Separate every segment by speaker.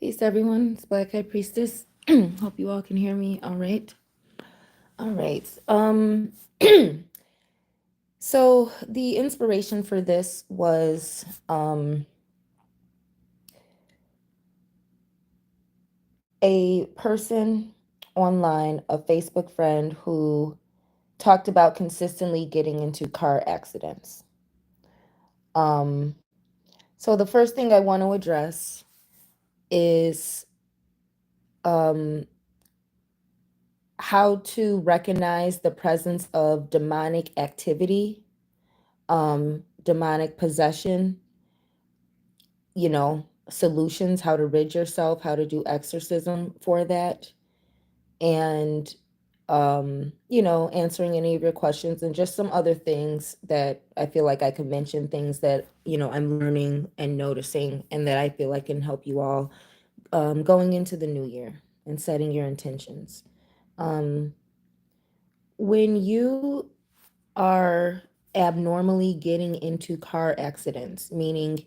Speaker 1: Peace, everyone. It's Black Eyed Priestess. Hope you all can hear me. All right. All right. So the inspiration for this was a person online, a Facebook friend who talked about consistently getting into car accidents. Um, so the first thing I want to address is um, how to recognize the presence of demonic activity, demonic possession, solutions, how to rid yourself, how to do exorcism for that, and answering any of your questions and just some other things that I feel like I could mention, things that, I'm learning and noticing and that I feel like can help you all going into the new year and setting your intentions. Um, when you are abnormally getting into car accidents, meaning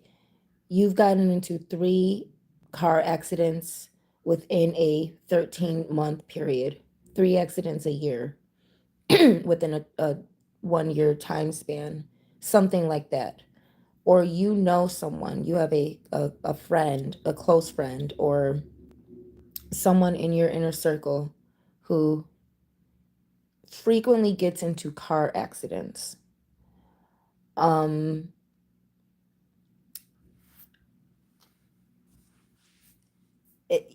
Speaker 1: you've gotten into 3 car accidents within a 13-month period, 3 accidents a year within a 1 year time span, something like that. Or someone, you have a friend, a close friend, or someone in your inner circle who frequently gets into car accidents. Um, it,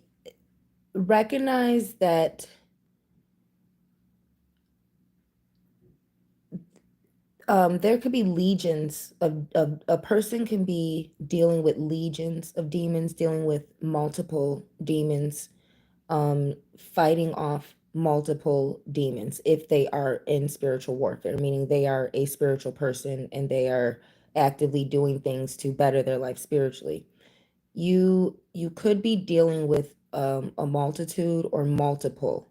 Speaker 1: Recognize that there could be legions of a person can be dealing with legions of demons, dealing with multiple demons, fighting off multiple demons if they are in spiritual warfare, meaning they are a spiritual person and they are actively doing things to better their life spiritually. You could be dealing with a multitude or multiple.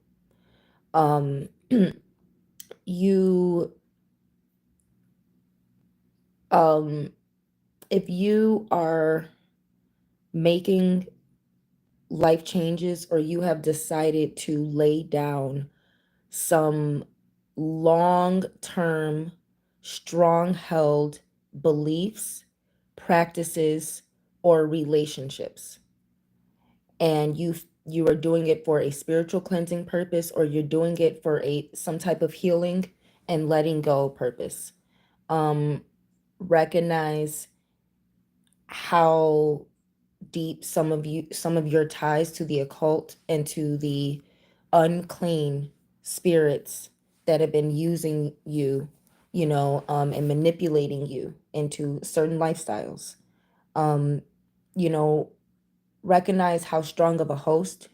Speaker 1: Um, you um if you are making life changes or you have decided to lay down some long term, strong held beliefs, practices, or relationships, and you are doing it for a spiritual cleansing purpose, or you're doing it for a some type of healing and letting go purpose. um Recognize how deep some of your ties to the occult and to the unclean spirits that have been using you, and manipulating you into certain lifestyles. um you know Recognize how strong of a host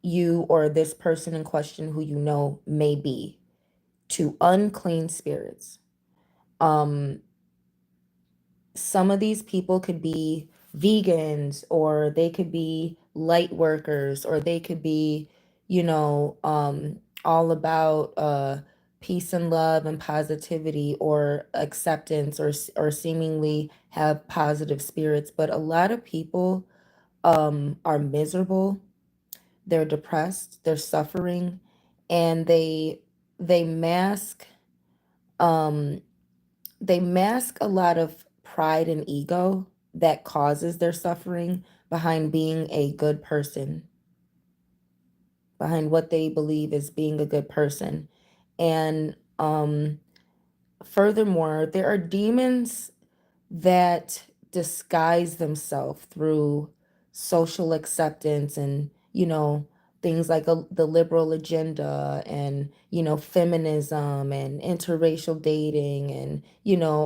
Speaker 1: you or this person in question who may be to unclean spirits. um some of these people could be vegans, or they could be light workers, or they could be, all about peace and love and positivity or acceptance, or seemingly have positive spirits. But a lot of people are miserable, they're depressed, they're suffering, and they mask um they mask a lot of pride and ego that causes their suffering behind being a good person, behind what they believe is being a good person. And furthermore, there are demons that disguise themselves through social acceptance and, things like the liberal agenda and, feminism and interracial dating and,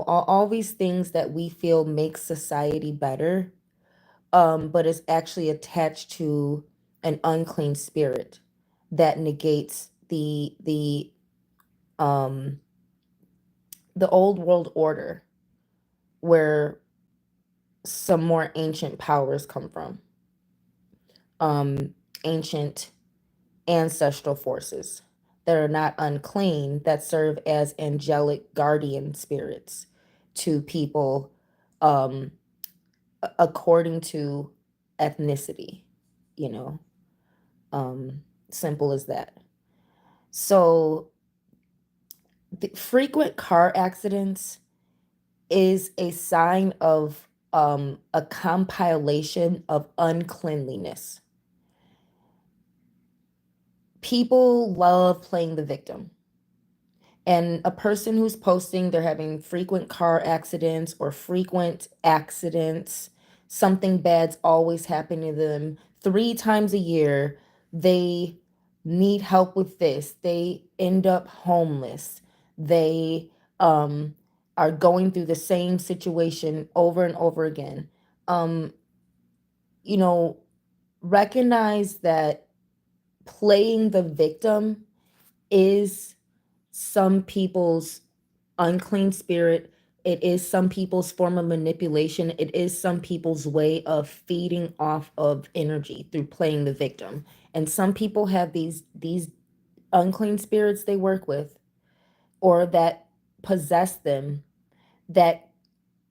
Speaker 1: all these things that we feel make society better, but is actually attached to an unclean spirit that negates um the old world order where some more ancient powers come from, ancient ancestral forces that are not unclean, that serve as angelic guardian spirits to people, um, according to ethnicity, you know, simple as that. So, the frequent car accidents is a sign of a compilation of uncleanliness. People love playing the victim. And a person who's posting they're having frequent car accidents or frequent accidents, something bad's always happening to them 3 times a year, they need help with this, they end up homeless, they um, are going through the same situation over and over again. Um, you know, recognize that playing the victim is some people's unclean spirit. It is some people's form of manipulation. It is some people's way of feeding off of energy through playing the victim. And some people have these unclean spirits they work with or that possess them that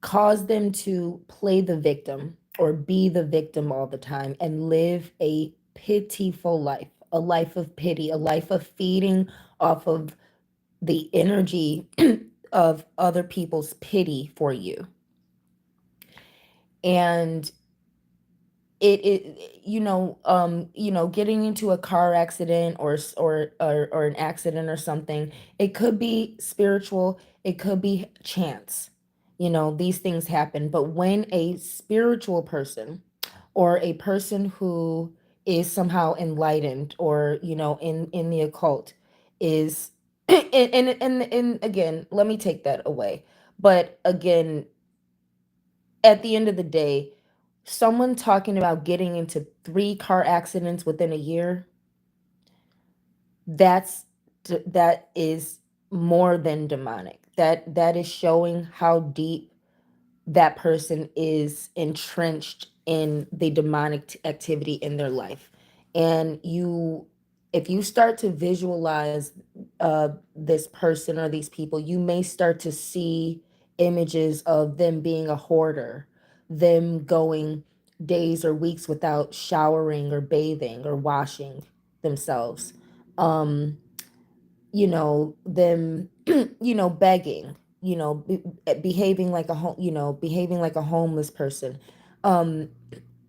Speaker 1: cause them to play the victim or be the victim all the time and live a pitiful life, a life of pity, a life of feeding off of the energy of other people's pity for you. And it getting into a car accident or an accident or something, it could be spiritual, it could be chance. These things happen, but when a spiritual person or a person who is somehow enlightened or in the occult is and again, let me take that away. But again, at the end of the day, someone talking about getting into 3 car accidents within a year, that's that is more than demonic. That is showing how deep that person is entrenched in the demonic activity in their life. And if you start to visualize this person or these people, you may start to see images of them being a hoarder, them going days or weeks without showering or bathing or washing themselves. Um, them begging, behaving like behaving like a homeless person. um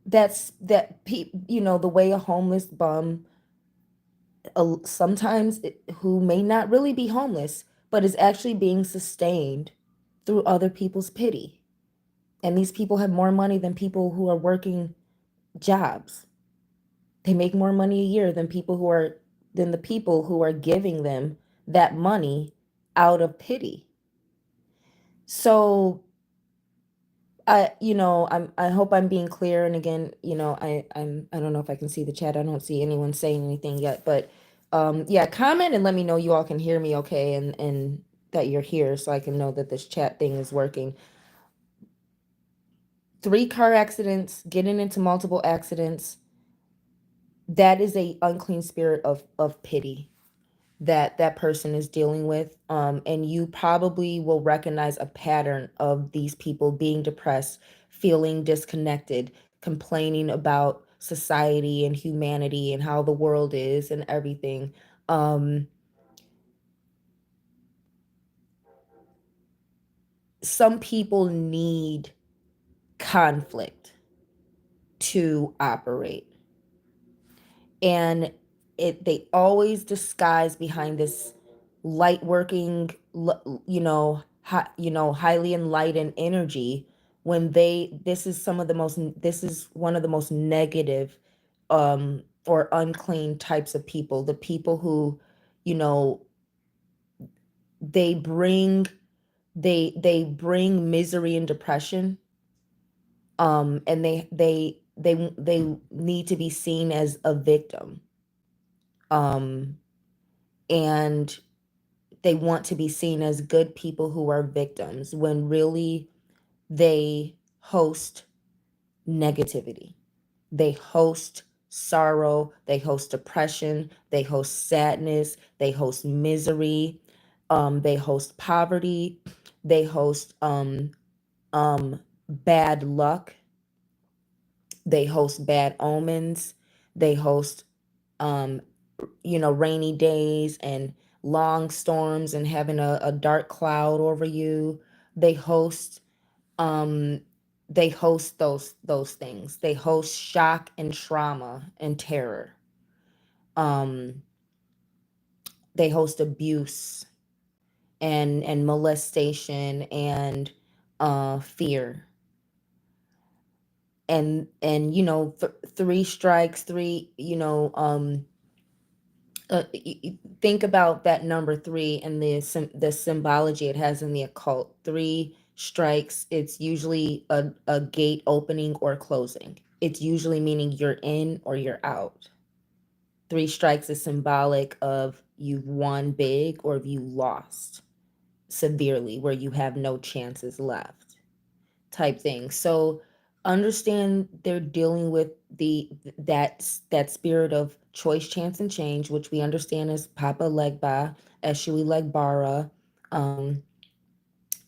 Speaker 1: the way a homeless bum, sometimes who may not really be homeless but is actually being sustained through other people's pity. And these people have more money than people who are working jobs. They make more money a year than the people who are giving them that money out of pity. So I hope I'm being clear. And again, I don't know if I can see the chat. I don't see anyone saying anything yet, but yeah, comment and let me know you all can hear me okay, and that you're here so I can know that this chat thing is working. 3 car accidents, getting into multiple accidents, that is a unclean spirit of pity that person is dealing with. And you probably will recognize a pattern of these people being depressed, feeling disconnected, complaining about society and humanity and how the world is and everything. um, some people need conflict to operate, and they always disguise behind this light working, highly enlightened energy, when this is one of the most negative or unclean types of people. The people who, you know they bring they bring misery and depression, and they need to be seen as a victim, um and they want to be seen as good people who are victims when really they host negativity. They host sorrow, they host depression, they host sadness, they host misery, they host poverty, they host bad luck, They host bad omens. They host, um, rainy days and long storms and having a dark cloud over you. They host um they host those things. They host shock and trauma and terror. Um they host abuse and molestation and fear. Three strikes, three, think about that number three and the symbology it has in the occult. Three strikes, it's usually a gate opening or closing. It's usually meaning you're in or you're out. Three strikes is symbolic of you've won big or you lost severely, where you have no chances left, type thing. So understand they're dealing with that spirit of choice, chance, and change, which we understand as Papa Legba, Eshu Elegbara, um,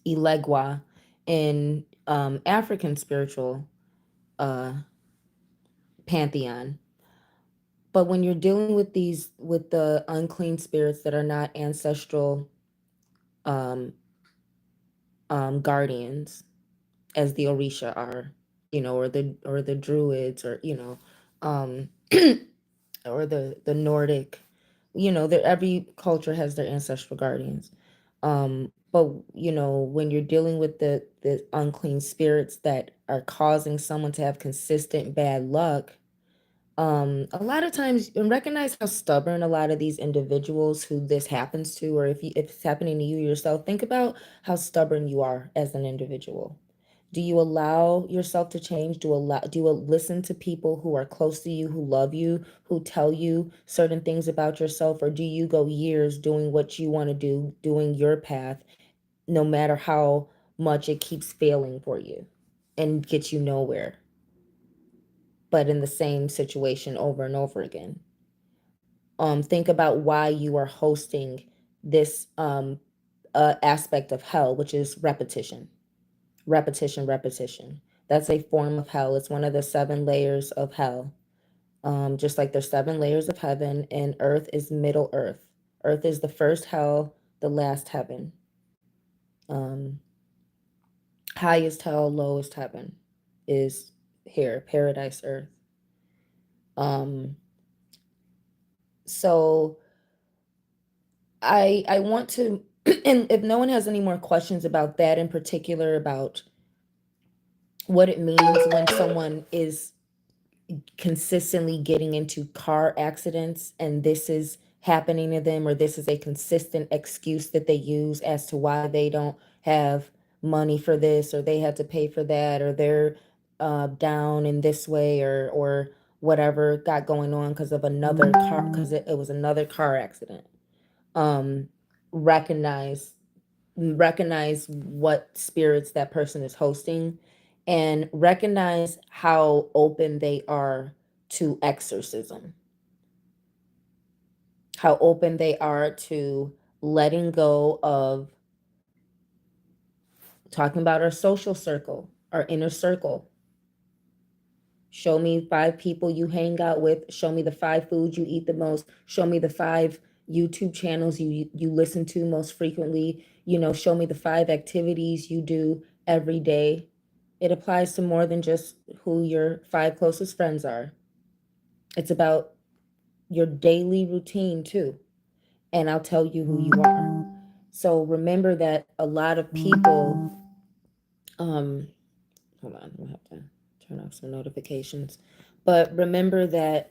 Speaker 1: Elegwa, in African spiritual uh, pantheon. But when you're dealing with the unclean spirits that are not ancestral um, guardians, as the Orisha are, or the Druids, or um, or the Nordic, every culture has their ancestral guardians. But when you're dealing with the unclean spirits that are causing someone to have consistent bad luck, a lot of times, and recognize how stubborn a lot of these individuals who this happens to, or if it's happening to you yourself, think about how stubborn you are as an individual. Do you allow yourself to change? Do you listen to people who are close to you, who love you, who tell you certain things about yourself, or do you go years doing what you want to do, doing your path, no matter how much it keeps failing for you and gets you nowhere, but in the same situation over and over again? Think about why you are hosting this aspect of hell, which is repetition, repetition, repetition. That's a form of hell. It's one of the seven layers of hell. Just like there's seven layers of heaven, and earth is middle earth. Earth is the first hell, the last heaven. Um, Highest hell, lowest heaven is here, paradise, earth. Um, so I want to, and if no one has any more questions about that in particular, about what it means when someone is consistently getting into car accidents and this is happening to them, or this is a consistent excuse that they use as to why they don't have money for this, or they had to pay for that, or they're down in this way, or whatever got going on because of another car, because it was another car accident. um recognize recognize what spirits that person is hosting, and recognize how open they are to exorcism, how open they are to letting go of talking about our social circle, our inner circle. Show me five people you hang out with. Show me the five foods you eat the most. Show me the five YouTube channels you listen to most frequently. Show me the five activities you do every day. It applies to more than just who your five closest friends are. It's about your daily routine too. And I'll tell you who you are. So remember that a lot of people, um, hold on, I'm gonna have to turn off some notifications. But remember that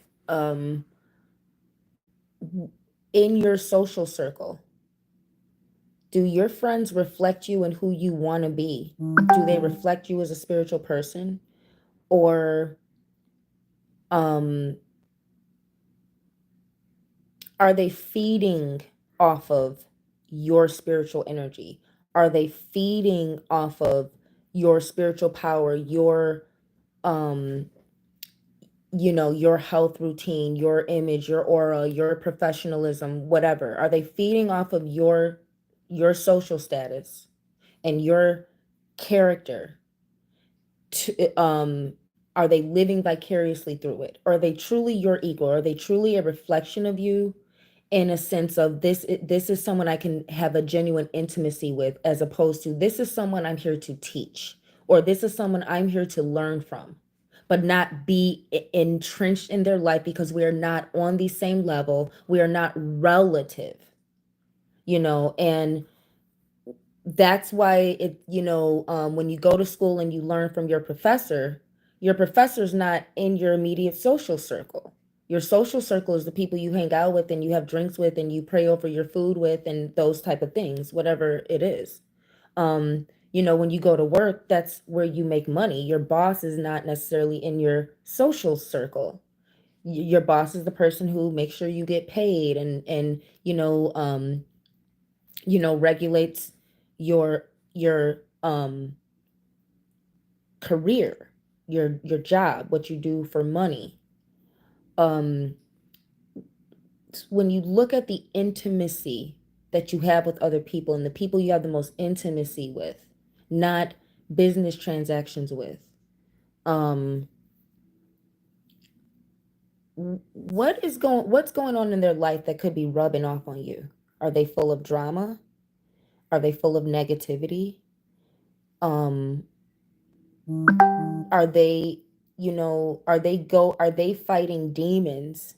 Speaker 1: in your social circle, do your friends reflect you and who you want to be? Do they reflect you as a spiritual person? Or um, are they feeding off of your spiritual energy? Are they feeding off of your spiritual power, um, your health routine, your image, your aura, your professionalism, whatever? Are they feeding off of your social status and your character? To, Are they living vicariously through it? Are they truly your equal? Are they truly a reflection of you, in a sense of this is someone I can have a genuine intimacy with, as opposed to this is someone I'm here to teach, or this is someone I'm here to learn from, but not be entrenched in their life, because we are not on the same level. We are not relative, and that's why when you go to school and you learn from your professor's not in your immediate social circle. Your social circle is the people you hang out with and you have drinks with and you pray over your food with and those type of things, whatever it is. When you go to work, that's where you make money. Your boss is not necessarily in your social circle. Your boss is the person who makes sure you get paid, and regulates your career, your job, what you do for money. um when you look at the intimacy that you have with other people, and the people you have the most intimacy with, not business transactions with, um what's going on in their life that could be rubbing off on you? Are they full of drama? Are they full of negativity? um are they are they fighting demons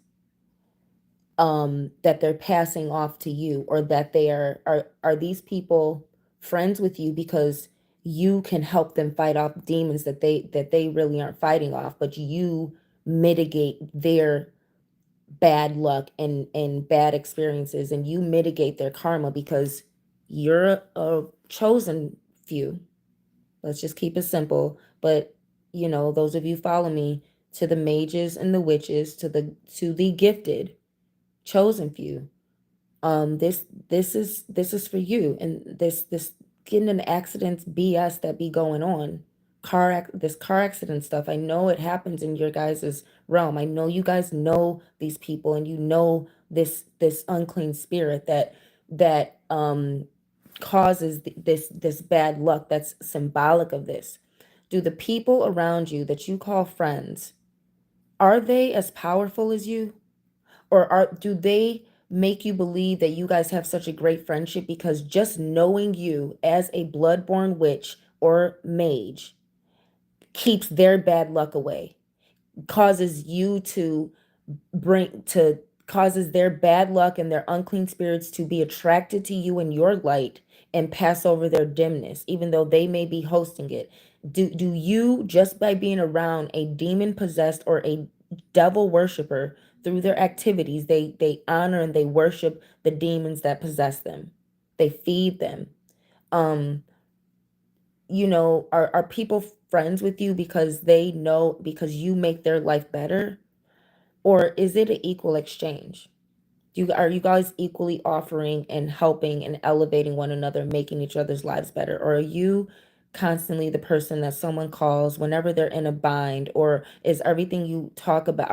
Speaker 1: that they're passing off to you, or that they are these people friends with you because you can help them fight off demons that they really aren't fighting off, but you mitigate their bad luck and bad experiences, and you mitigate their karma because you're a chosen few. Let's just keep it simple. But those of you follow me, to the mages and the witches, to the gifted, chosen few. This is for you. And this getting in accidents BS that be going on, this car accident stuff, I know it happens in your guys' realm. I know you guys know these people, and you know this unclean spirit that causes this bad luck, that's symbolic of this. Do the people around you that you call friends, are they as powerful as you? Or do they make you believe that you guys have such a great friendship because just knowing you as a bloodborne witch or mage keeps their bad luck away, causes you to bring to causes their bad luck and their unclean spirits to be attracted to you and your light, and pass over their dimness, even though they may be hosting it? Do you, just by being around a demon possessed or a devil worshiper, through their activities, they honor and they worship the demons that possess them? They feed them. um are people friends with you because they know, because you make their life better? Or is it an equal exchange? Are you guys equally offering and helping and elevating one another, making each other's lives better? Or are you constantly the person that someone calls whenever they're in a bind? Or is everything you talk about,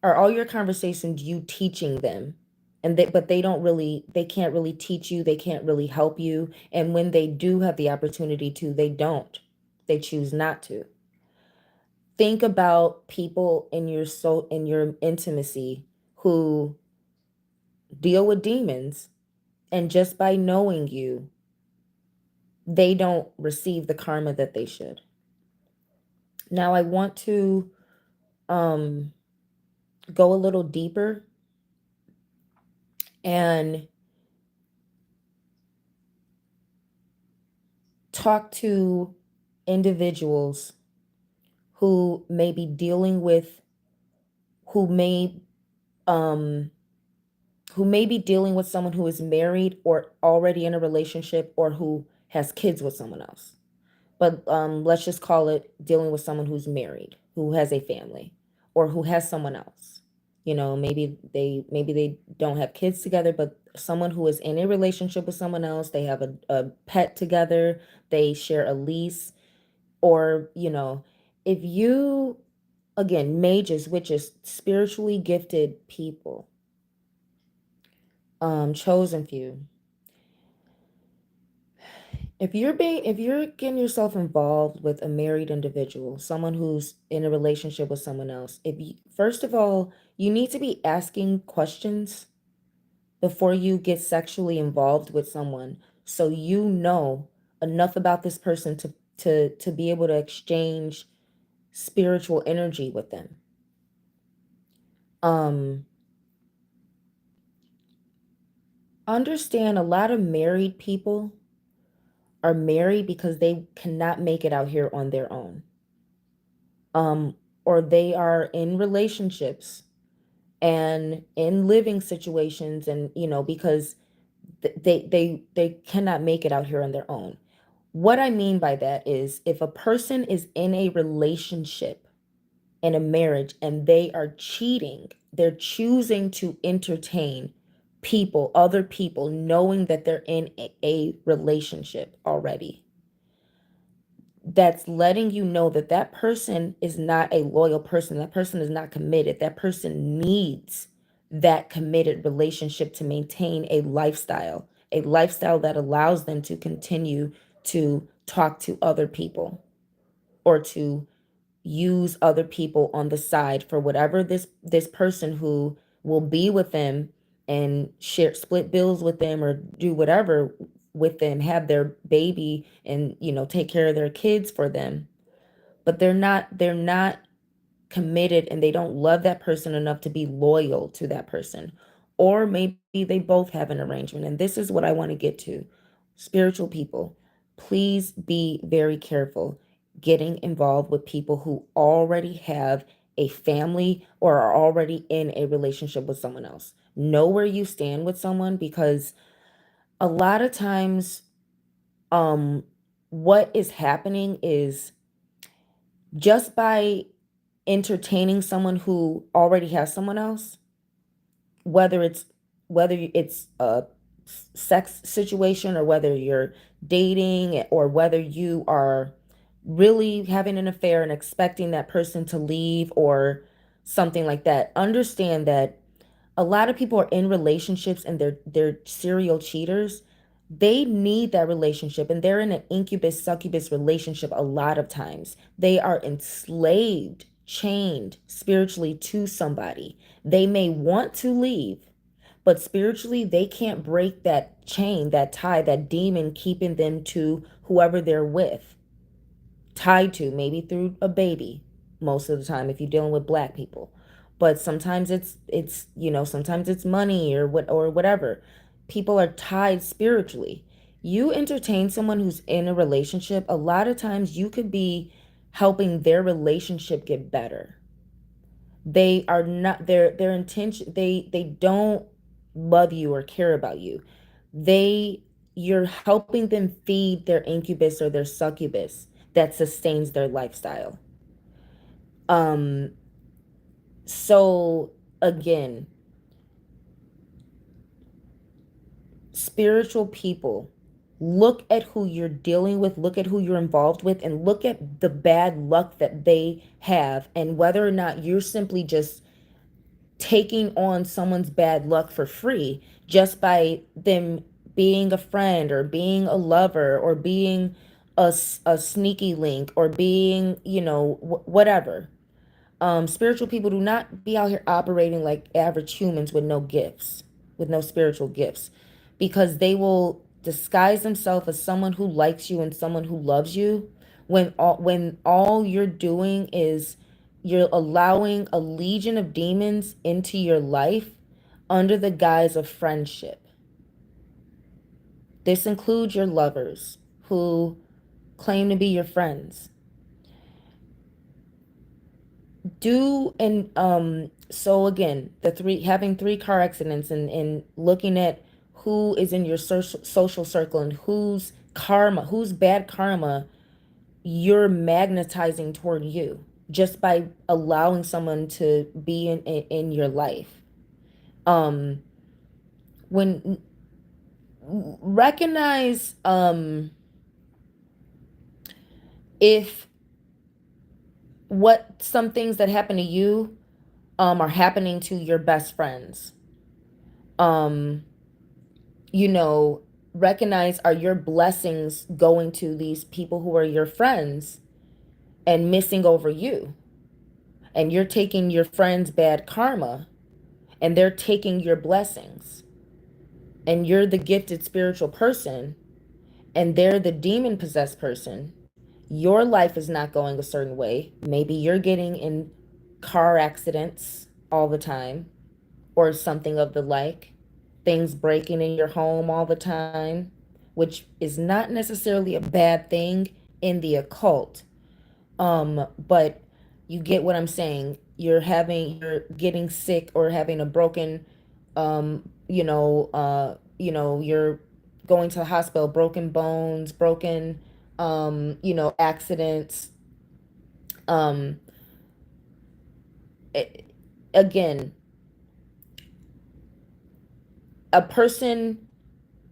Speaker 1: are all your conversations you teaching them? And they don't really, they can't really teach you, they can't really help you. And when they do have the opportunity to, they don't. They choose not to. Think about people in your intimacy who deal with demons, and just by knowing you, they don't receive the karma that they should. Now I want to um go a little deeper and talk to individuals who may be dealing with who may um who may be dealing with someone who is married or already in a relationship, or who has kids with someone else. But let's just call it dealing with someone who's married, who has a family, or who has someone else. Maybe they don't have kids together, but someone who is in a relationship with someone else, they have a pet together, they share a lease. Or if you, again, mages, witches, spiritually gifted people, chosen few, if you're getting yourself involved with a married individual, someone who's in a relationship with someone else, if you, first of all, you need to be asking questions before you get sexually involved with someone, so you know enough about this person to be able to exchange spiritual energy with them. Um Understand, a lot of married people are married because they cannot make it out here on their own. Um or they are in relationships and in living situations, and because they cannot make it out here on their own. What I mean by that is, if a person is in a relationship, in a marriage, and they are cheating, they're choosing to entertain other people, knowing that they're in a relationship already. That's letting you know that that person is not a loyal person. That person is not committed. That person needs that committed relationship to maintain a lifestyle that allows them to continue to talk to other people, or to use other people on the side for whatever this person who will be with them and share split bills with them, or do whatever with them, have their baby, and take care of their kids for them. But they're not committed, and they don't love that person enough to be loyal to that person. Or maybe they both have an arrangement. And this is what I want to get to. Spiritual people, please be very careful getting involved with people who already have a family or are already in a relationship with someone else. Know where you stand with someone, because a lot of times, um what is happening is, just by entertaining someone who already has someone else, whether it's a sex situation, or whether you're dating, or whether you are really having an affair and expecting that person to leave, or something like that. Understand that a lot of people are in relationships, and they're serial cheaters. They need that relationship, and they're in an incubus succubus relationship. A lot of times they are enslaved, chained spiritually to somebody. They may want to leave, but spiritually they can't break that chain, that tie, that demon keeping them to whoever they're with, tied to, maybe through a baby, most of the time if you're dealing with black people. But sometimes sometimes it's money, or whatever. People are tied spiritually. You entertain someone who's in a relationship, a lot of times you could be helping their relationship get better. They are not their intention, they don't love you or care about you. they you're helping them feed their incubus or their succubus that sustains their lifestyle. Um so again, spiritual people, look at who you're dealing with, look at who you're involved with, and look at the bad luck that they have, and whether or not you're simply just taking on someone's bad luck for free, just by them being a friend, or being a lover, or being a sneaky link, or being, whatever. Spiritual people do not be out here operating like average humans with no gifts, with no spiritual gifts, because they will disguise themselves as someone who likes you and someone who loves you, when all you're doing is you're allowing a legion of demons into your life under the guise of friendship. This includes your lovers who claim to be your friends. Do and So again, the three having three car accidents, and looking at who is in your social circle, and whose bad karma you're magnetizing toward you, just by allowing someone to be in your life. um when Recognize, if what some things that happen to you are happening to your best friends. um you know recognize, are your blessings going to these people who are your friends and missing over you? And you're taking your friend's bad karma and they're taking your blessings. And you're the gifted spiritual person and they're the demon possessed person. Your life is not going a certain way. Maybe you're getting in car accidents all the time or something of the like, things breaking in your home all the time, which is not necessarily a bad thing in the occult. But you get what I'm saying. You're getting sick or having a broken, you're going to the hospital, broken bones, broken, accidents. Um, it, Again, a person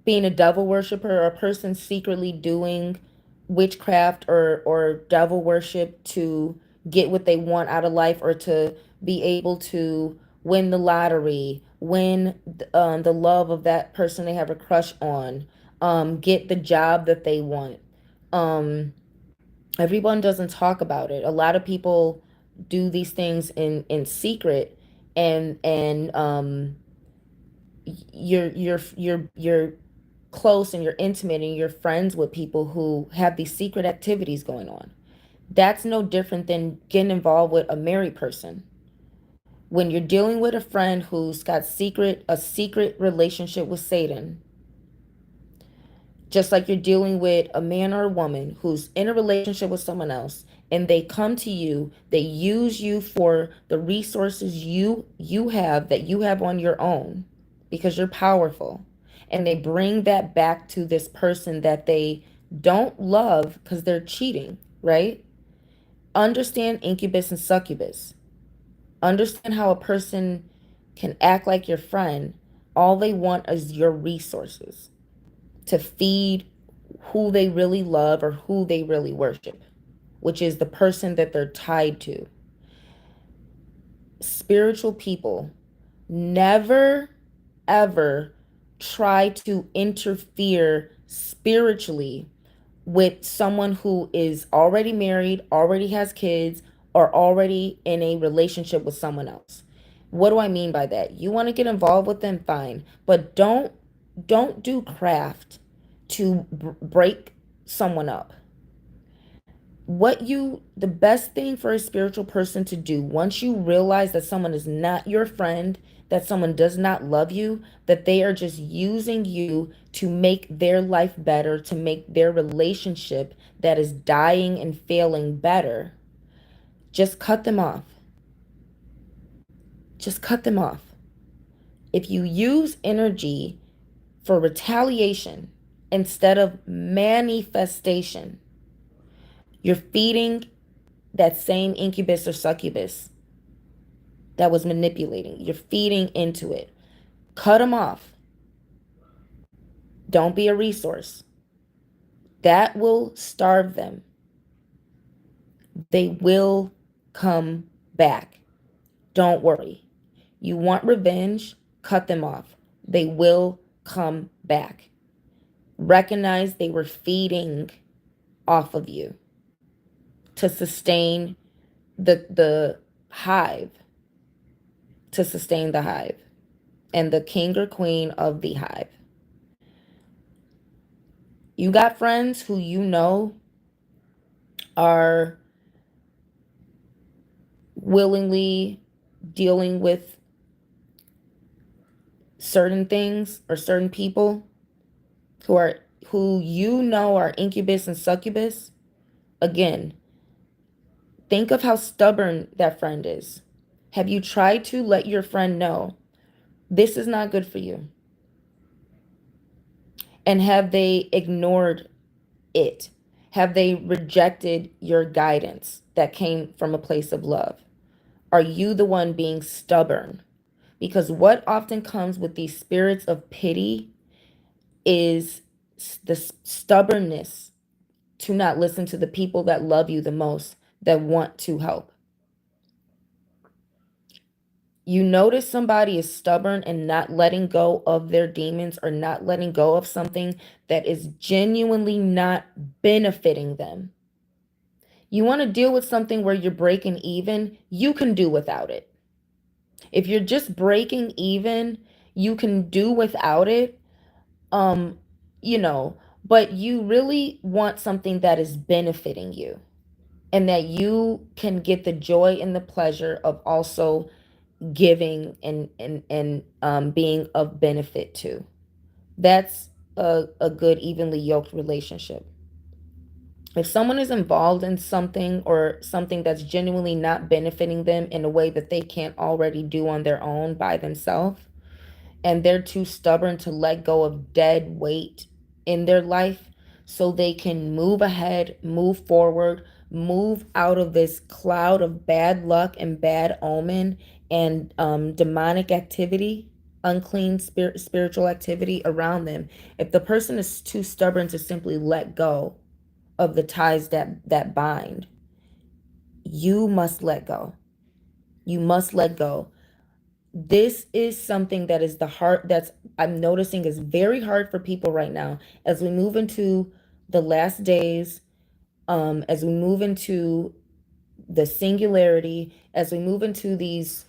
Speaker 1: being a devil worshiper or a person secretly doing witchcraft or devil worship to get what they want out of life or to be able to win the lottery, win the love of that person they have a crush on, get the job that they want. Um, Everyone doesn't talk about it. A lot of people do these things in secret, and you're close and you're intimate and you're friends with people who have these secret activities going on. That's no different than getting involved with a married person. When you're dealing with a friend who's got a secret relationship with Satan, just like you're dealing with a man or a woman who's in a relationship with someone else and they come to you, they use you for the resources you have that you have on your own because you're powerful, and they bring that back to this person that they don't love because they're cheating, right? Understand incubus and succubus. Understand how a person can act like your friend. All they want is your resources to feed who they really love or who they really worship, which is the person that they're tied to. Spiritual people never, ever try to interfere spiritually with someone who is already married, already has kids, or already in a relationship with someone else. What do I mean by that? You want to get involved with them, fine, but don't do craft to break someone up. The best thing for a spiritual person to do once you realize that someone is not your friend, that someone does not love you, that they are just using you to make their life better, to make their relationship that is dying and failing better, just cut them off. Just cut them off. If you use energy for retaliation instead of manifestation, you're feeding that same incubus or succubus that was manipulating. You're feeding into it. Cut them off. Don't be a resource. That will starve them. They will come back. Don't worry. You want revenge? Cut them off. They will come back. Recognize they were feeding off of you to sustain the hive, to sustain the hive and the king or queen of the hive. You got friends who you know are willingly dealing with certain things or certain people who you know are incubus and succubus. Again, think of how stubborn that friend is. Have you tried to let your friend know this is not good for you? And have they ignored it? Have they rejected your guidance that came from a place of love? Are you the one being stubborn? Because what often comes with these spirits of pity is the stubbornness to not listen to the people that love you the most, that want to help. You notice somebody is stubborn and not letting go of their demons or not letting go of something that is genuinely not benefiting them. You want to deal with something where you're breaking even, you can do without it. If you're just breaking even, you can do without it. Um, you know, but you really want something that is benefiting you and that you can get the joy and the pleasure of also giving and being of benefit to. That's a good evenly yoked relationship. If someone is involved in something or something that's genuinely not benefiting them in a way that they can't already do on their own by themselves, and they're too stubborn to let go of dead weight in their life so they can move ahead, move forward, move out of this cloud of bad luck and bad omen and demonic activity, unclean spiritual activity around them. If the person is too stubborn to simply let go of the ties that bind, you must let go. You must let go. This is something that is the hard that's I'm noticing is very hard for people right now as we move into the last days, as we move into the singularity, as we move into these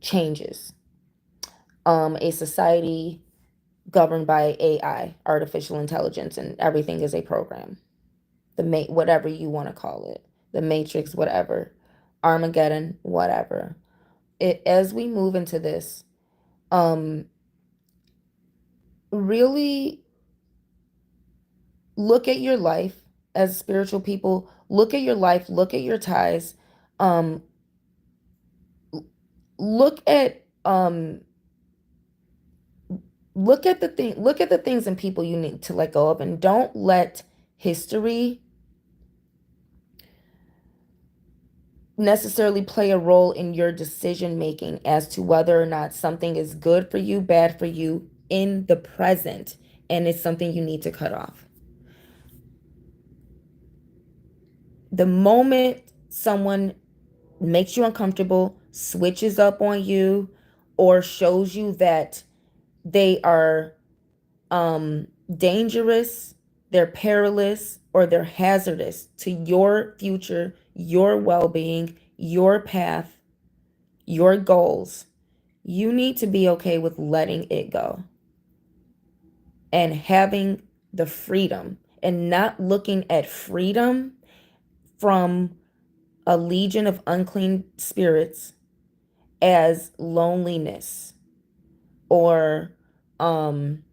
Speaker 1: changes. A society governed by AI, artificial intelligence, and everything is a program. Whatever you want to call it, the Matrix, whatever, Armageddon, whatever. As we move into this, um, really look at your life as spiritual people. Look at your life. Look at your ties. Um, look at look at the thing. Look at the things and people you need to let go of, and don't let history necessarily play a role in your decision making as to whether or not something is good for you, bad for you in the present, and it's something you need to cut off. The moment someone makes you uncomfortable, switches up on you, or shows you that they are dangerous, they're perilous, or they're hazardous to your future, your well being, your path, your goals, you need to be okay with letting it go and having the freedom and not looking at freedom from a legion of unclean spirits as loneliness or um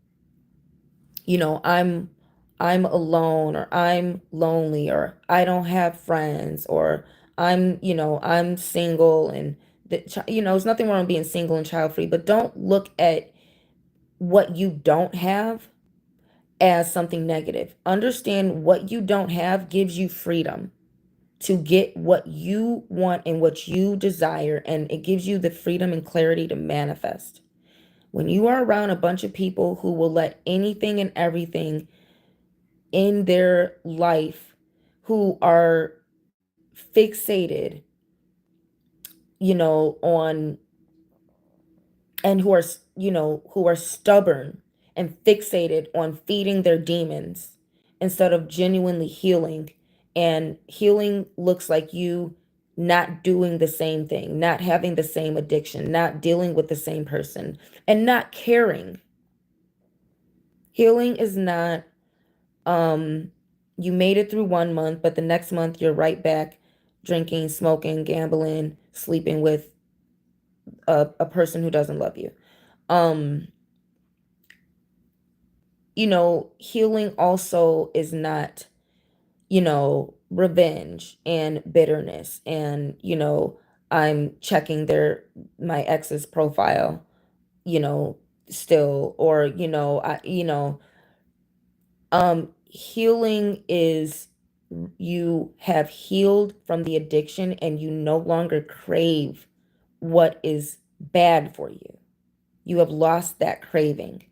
Speaker 1: I'm alone or I'm lonely or I don't have friends or I'm single and there's nothing wrong with being single and child free, but don't look at what you don't have as something negative. Understand what you don't have gives you freedom to get what you want and what you desire, and it gives you the freedom and clarity to manifest. When you are around a bunch of people who will let anything and everything in their life, who are fixated, on and who are stubborn and fixated on feeding their demons instead of genuinely healing. And healing looks like you not doing the same thing, not having the same addiction, not dealing with the same person, and not caring. Healing is not you made it through 1 month, but the next month you're right back drinking, smoking, gambling, sleeping with a person who doesn't love you. Um Healing also is not, revenge and bitterness and, I'm checking my ex's profile, you know, still, or, healing is you have healed from the addiction and you no longer crave what is bad for you. You have lost that craving.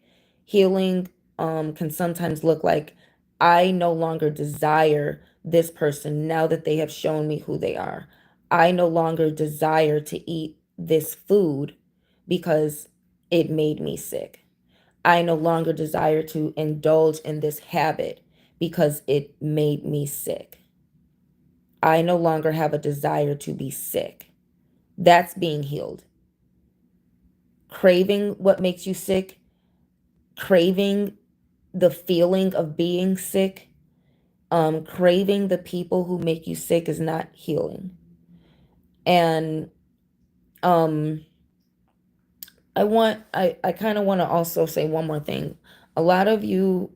Speaker 1: Healing can sometimes look like I no longer desire this person now that they have shown me who they are. I no longer desire to eat this food because it made me sick. I no longer desire to indulge in this habit because it made me sick. I no longer have a desire to be sick. That's being healed. Craving what makes you sick, craving the feeling of being sick, craving the people who make you sick is not healing. And um I kind of want to also say one more thing. A lot of you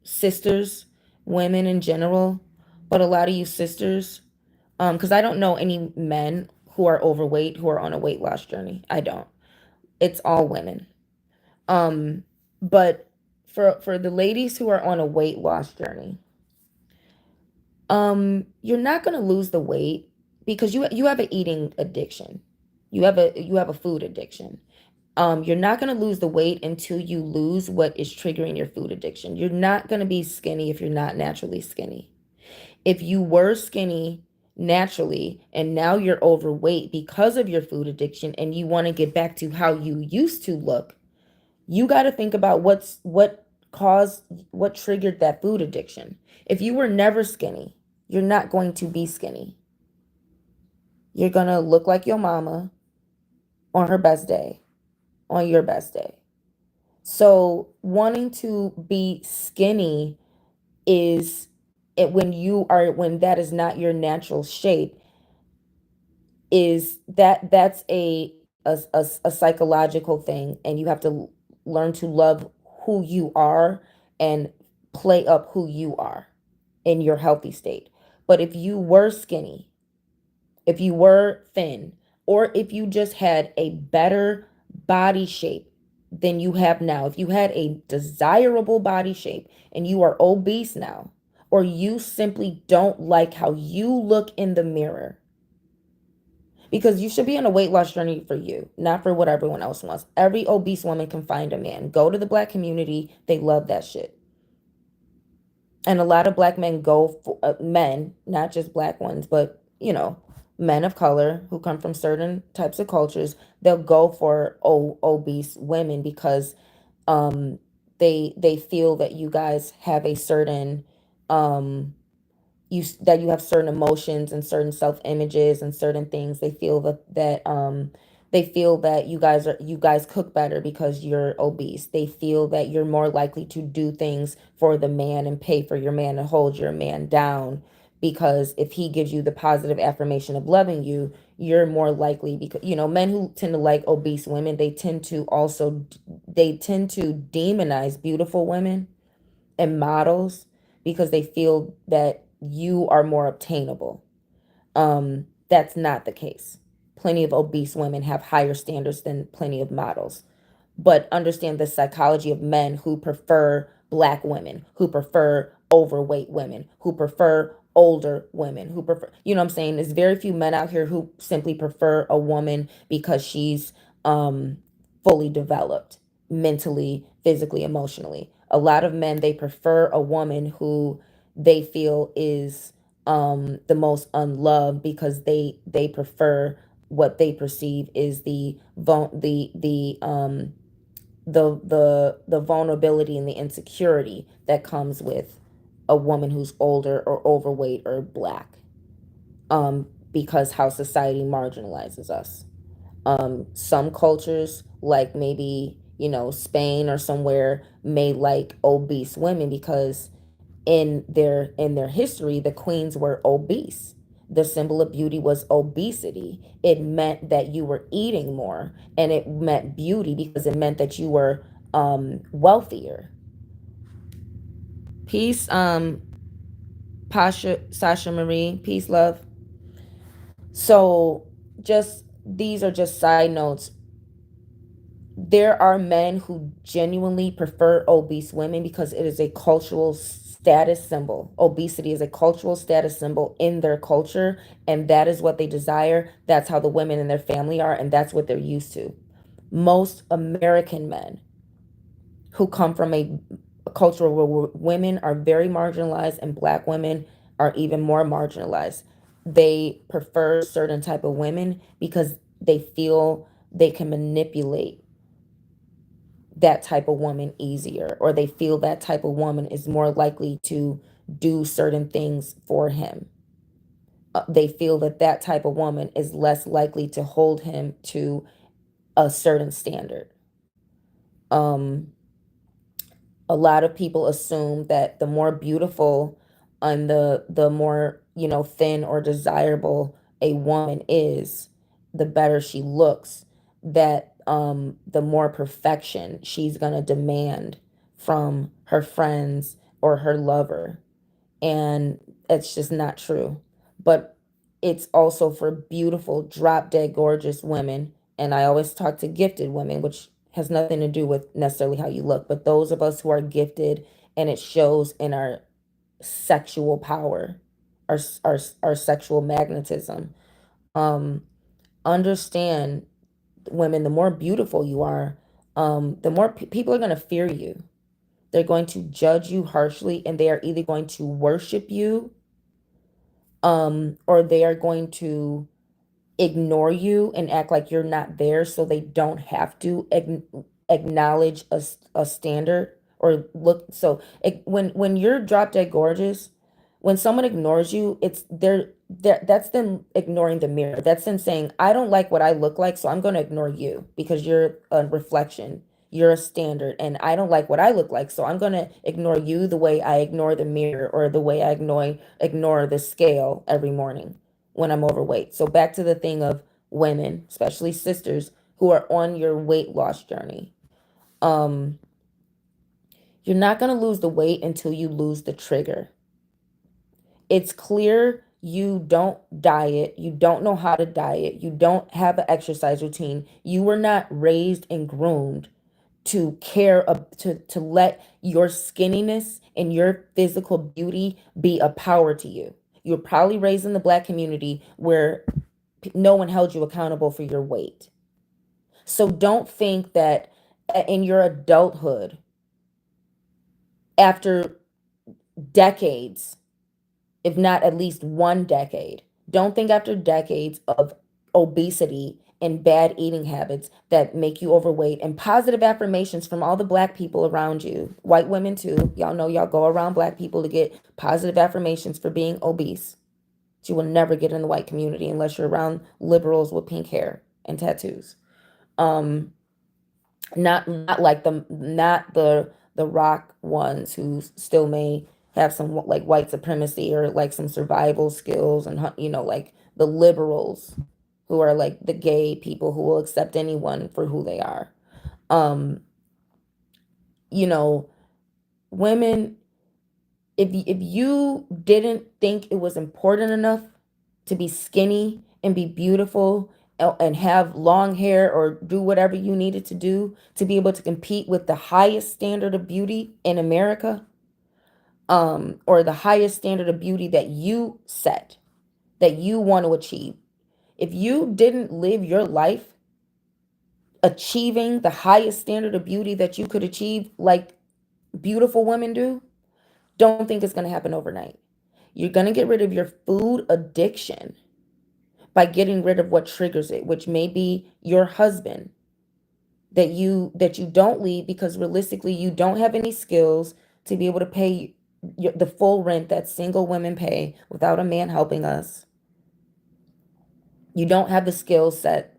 Speaker 1: sisters, women in general, but a lot of you sisters, because I don't know any men who are overweight who are on a weight loss journey. I don't. It's all women. Um, but for the ladies who are on a weight loss journey, you're not gonna lose the weight because you have an eating addiction. You have a food addiction. You're not going to lose the weight until you lose what is triggering your food addiction. You're not going to be skinny if you're not naturally skinny. If you were skinny naturally and now you're overweight because of your food addiction and you want to get back to how you used to look, you got to think about what triggered that food addiction. If you were never skinny, you're not going to be skinny. You're going to look like your mama on her best day, on your best day. So wanting to be skinny is it when that is not your natural shape, is that's a psychological thing, and you have to learn to love who you are and play up who you are in your healthy state. But if you were skinny, if you were thin, or if you just had a better body shape than you have now, if you had a desirable body shape and you are obese now, or you simply don't like how you look in the mirror, because you should be on a weight loss journey for you, not for what everyone else wants. Every obese woman can find a man. Go to the Black community, they love that shit. And a lot of Black men go for men, not just Black ones, but men of color who come from certain types of cultures, they'll go for obese women because they feel that you guys have a certain that you have certain emotions and certain self images and certain things. They feel that you guys cook better because you're obese. They feel that you're more likely to do things for the man and pay for your man and hold your man down, because if he gives you the positive affirmation of loving you, you're more likely, because men who tend to like obese women, they tend to demonize beautiful women and models because they feel that you are more obtainable. That's not the case. Plenty of obese women have higher standards than plenty of models. But understand the psychology of men who prefer Black women, who prefer overweight women, who prefer older women, who prefer, you know what I'm saying? There's very few men out here who simply prefer a woman because she's fully developed mentally, physically, emotionally. A lot of men, they prefer a woman who they feel is the most unloved because they prefer what they perceive is the vulnerability and the insecurity that comes with a woman who's older or overweight or Black, because how society marginalizes us. Some cultures, like maybe Spain or somewhere, may like obese women because in their history the queens were obese. The symbol of beauty was obesity. It meant that you were eating more, and it meant beauty because it meant that you were wealthier. Peace, Pasha, Sasha Marie, peace, love. So just these are just side notes. There are men who genuinely prefer obese women because it is a cultural status symbol. Obesity is a cultural status symbol in their culture, and that is what they desire. That's how the women in their family are, and that's what they're used to. Most American men who come from a culture where women are very marginalized and Black women are even more marginalized, they prefer certain type of women because they feel they can manipulate that type of woman easier, or they feel that type of woman is more likely to do certain things for him. They feel that that type of woman is less likely to hold him to a certain standard. Um, a lot of people assume that the more beautiful and the more, thin or desirable a woman is, the better she looks, that the more perfection she's going to demand from her friends or her lover. And it's just not true. But it's also for beautiful, drop dead gorgeous women. And I always talk to gifted women, which has nothing to do with necessarily how you look, but those of us who are gifted, and it shows in our sexual power, our sexual magnetism. Um, Understand, women, the more beautiful you are, the more people are going to fear you. They're going to judge you harshly, and they are either going to worship you, or they are going to ignore you and act like you're not there, so they don't have to acknowledge a standard or look. So when you're drop dead gorgeous, when someone ignores you, that's them ignoring the mirror. That's them saying, I don't like what I look like, so I'm going to ignore you because you're a reflection. You're a standard, and I don't like what I look like, so I'm going to ignore you the way I ignore the mirror, or the way I ignore the scale every morning when I'm overweight. So back to the thing of women, especially sisters who are on your weight loss journey. Um, you're not going to lose the weight until you lose the trigger. It's clear you don't diet, you don't know how to diet, you don't have an exercise routine. You were not raised and groomed to to let your skinniness and your physical beauty be a power to you. You were probably raised in the Black community where no one held you accountable for your weight. So don't think that in your adulthood, after decades, if not at least one decade, don't think after decades of obesity and bad eating habits that make you overweight, and positive affirmations from all the Black people around you, white women too. Y'all know y'all go around Black people to get positive affirmations for being obese. But you will never get in the white community unless you're around liberals with pink hair and tattoos. Um, not like the rock ones who still may have some like white supremacy or like some survival skills, and like the liberals who are like the gay people who will accept anyone for who they are. um you know Women, if you didn't think it was important enough to be skinny and be beautiful, and have long hair or do whatever you needed to do to be able to compete with the highest standard of beauty in America, or the highest standard of beauty that you set, that you want to achieve. If you didn't live your life achieving the highest standard of beauty that you could achieve, like beautiful women do, don't think it's going to happen overnight. You're going to get rid of your food addiction by getting rid of what triggers it, which may be your husband that you don't leave because realistically you don't have any skills to be able to pay the full rent that single women pay without a man helping us. You don't have the skill set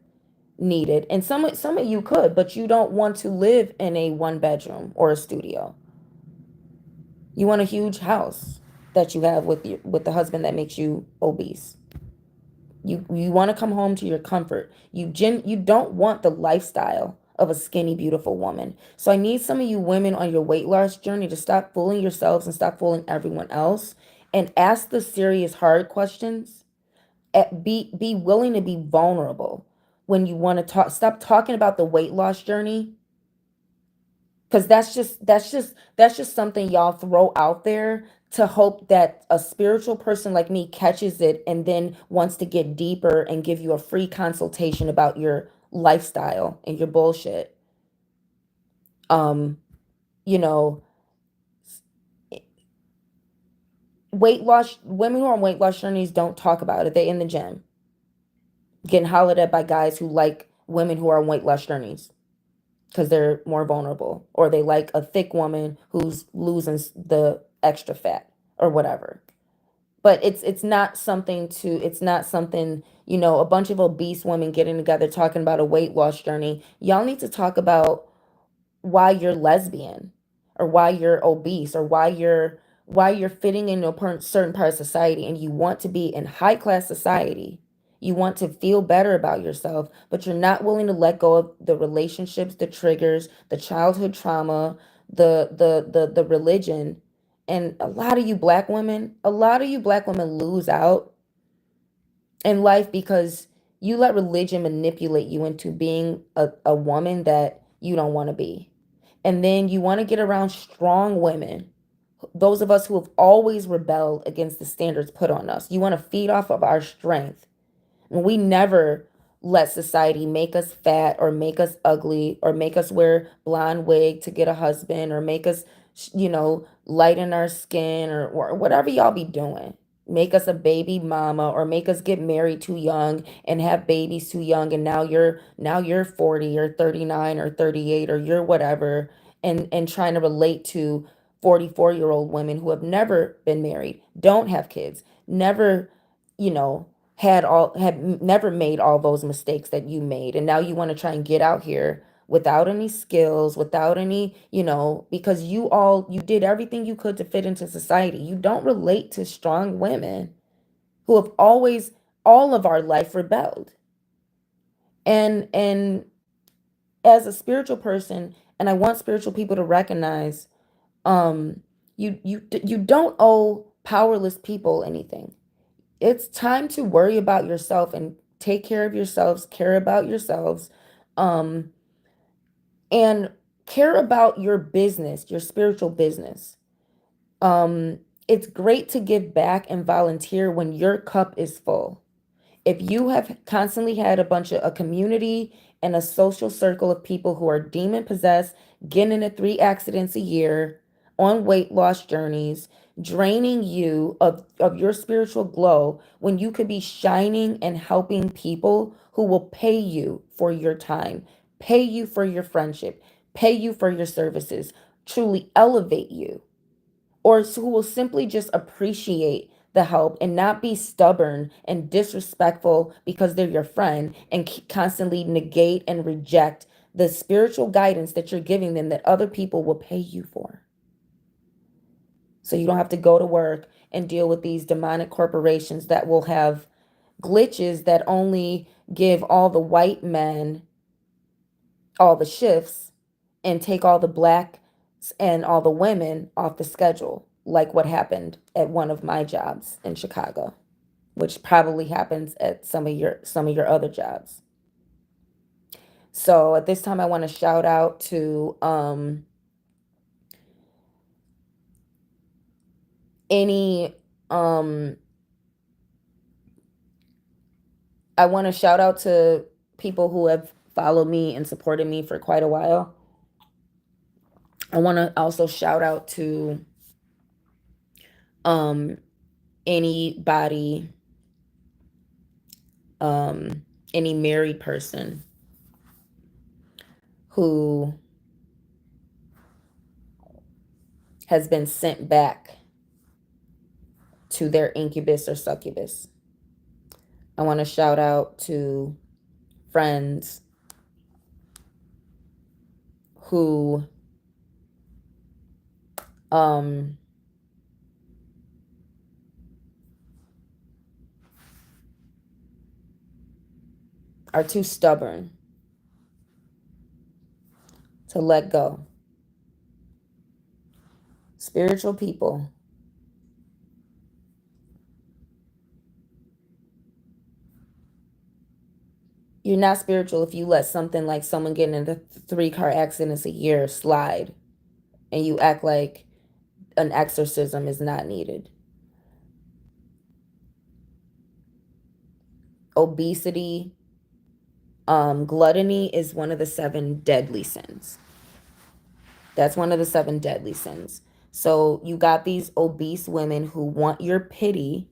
Speaker 1: needed, and some of you could, but you don't want to live in a one bedroom or a studio. You want a huge house that you have with the husband that makes you obese. You want to come home to your comfort. You don't want the lifestyle of a skinny, beautiful woman. So I need some of you women on your weight loss journey to stop fooling yourselves and stop fooling everyone else, and ask the serious, hard questions. Be willing to be vulnerable when you want to talk. Stop talking about the weight loss journey, because that's just something y'all throw out there to hope that a spiritual person like me catches it and then wants to get deeper and give you a free consultation about your lifestyle and your bullshit. um you know Weight loss women who are on weight loss journeys don't talk about it. They in the gym. getting hollered at by guys who like women who are on weight loss journeys because they're more vulnerable, or they like a thick woman who's losing the extra fat or whatever. But it's not something, a bunch of obese women getting together talking about a weight loss journey. Y'all need to talk about why you're lesbian, or why you're obese, or why you're fitting into a certain part of society, and you want to be in high class society. You want to feel better about yourself, but you're not willing to let go of the relationships, the triggers, the childhood trauma, the religion. And a lot of you black women lose out in life because you let religion manipulate you into being a woman that you don't want to be. And then you want to get around strong women, those of us who have always rebelled against the standards put on us. You want to feed off of our strength. And we never let society make us fat, or make us ugly, or make us wear blonde wig to get a husband, or make us, lighten our skin, or whatever y'all be doing. Make us a baby mama, or make us get married too young and have babies too young, and now you're 40 or 39 or 38, or you're whatever, and trying to relate to 44-year-old women who have never been married, don't have kids, never, you know, had never made all those mistakes that you made, and now you want to try and get out here without any skills, without any, because you did everything you could to fit into society. You don't relate to strong women who have always, all of our life, rebelled. And as a spiritual person, and I want spiritual people to recognize, um you don't owe powerless people anything. It's time to worry about yourself and take care of yourselves, care about yourselves, um, and care about your business, your spiritual business. It's great to give back and volunteer when your cup is full. If you have constantly had a community and a social circle of people who are demon possessed, getting into 3 accidents a year, on weight loss journeys, draining you of your spiritual glow, when you could be shining and helping people who will pay you for your time, pay you for your friendship, pay you for your services, truly elevate you, or who will simply just appreciate the help and not be stubborn and disrespectful because they're your friend, and constantly negate and reject the spiritual guidance that you're giving them, that other people will pay you for. So you don't have to go to work and deal with these demonic corporations that will have glitches that only give all the white men all the shifts, and take all the blacks and all the women off the schedule, like what happened at one of my jobs in Chicago, which probably happens at some of your other jobs. So at this time, I want to shout out to any um I want to shout out to people who have followed me and supported me for quite a while. I want to also shout out to um anybody, um any married person who has been sent back to their incubus or succubus. I want to shout out to friends who um are too stubborn to let go. Spiritual people, you're not spiritual if you let something like someone getting into 3 car accidents a year slide, and you act like an exorcism is not needed. Obesity, gluttony is one of the 7 deadly sins. That's one of the 7 deadly sins. So you got these obese women who want your pity,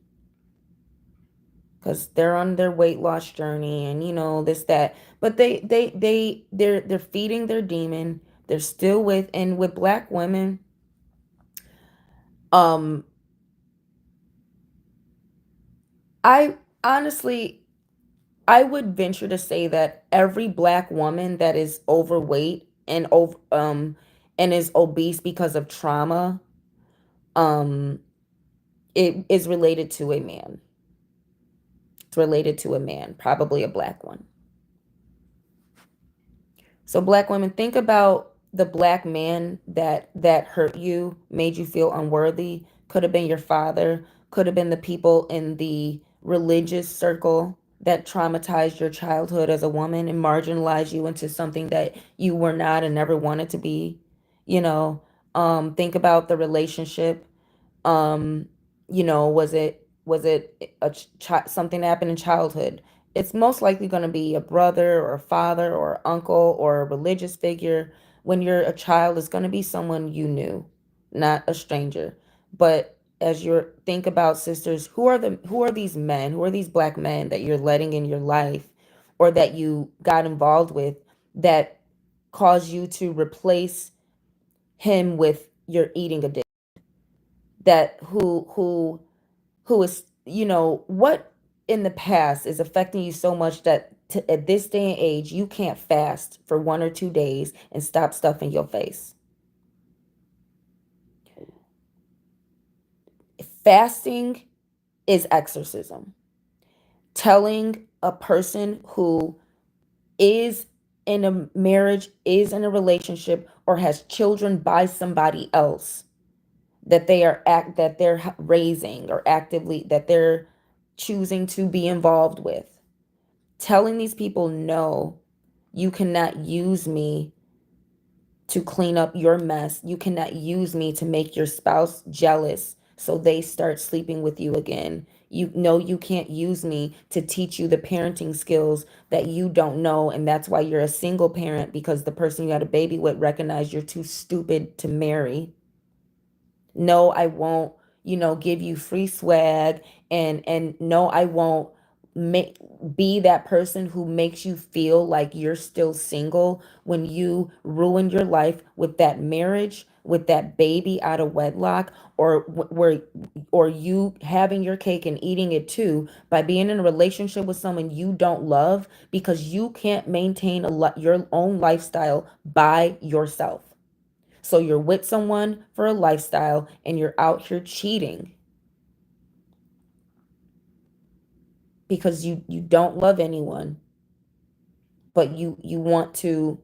Speaker 1: because they're on their weight loss journey and this that, but they're feeding their demon. They're still with, and with Black women, um I honestly, I would venture to say that every Black woman that is overweight and and is obese because of trauma, um it is related to a man. It's related to a man, probably a Black one. So Black women, think about the Black man that hurt you, made you feel unworthy. Could have been your father, could have been the people in the religious circle that traumatized your childhood as a woman and marginalized you into something that you were not and never wanted to be. You know, think about the relationship. um was it something that happened in childhood? It's most likely going to be a brother or a father or uncle or a religious figure. When you're a child, it's going to be someone you knew, not a stranger. But as you think about, sisters, who are these men, who are these Black men that you're letting in your life, or that you got involved with, that caused you to replace him with your eating addiction? That who is, what in the past is affecting you so much that at this day and age you can't fast for 1 or 2 days and stop stuffing your face? Fasting is exorcism. Telling a person who is in a marriage, is in a relationship, or has children by somebody else, that they're raising, or actively that they're choosing to be involved with, telling these people, no, you cannot use me to clean up your mess. You cannot use me to make your spouse jealous so they start sleeping with you again. You know, you can't use me to teach you the parenting skills that you don't know, and that's why you're a single parent, because the person you had a baby with recognized you're too stupid to marry. No, I won't, give you free swag, and no, I won't make be that person who makes you feel like you're still single when you ruin your life with that marriage, with that baby out of wedlock, or where, or you having your cake and eating it too, by being in a relationship with someone you don't love because you can't maintain your own lifestyle by yourself. So you're with someone for a lifestyle and you're out here cheating because you don't love anyone, but you want to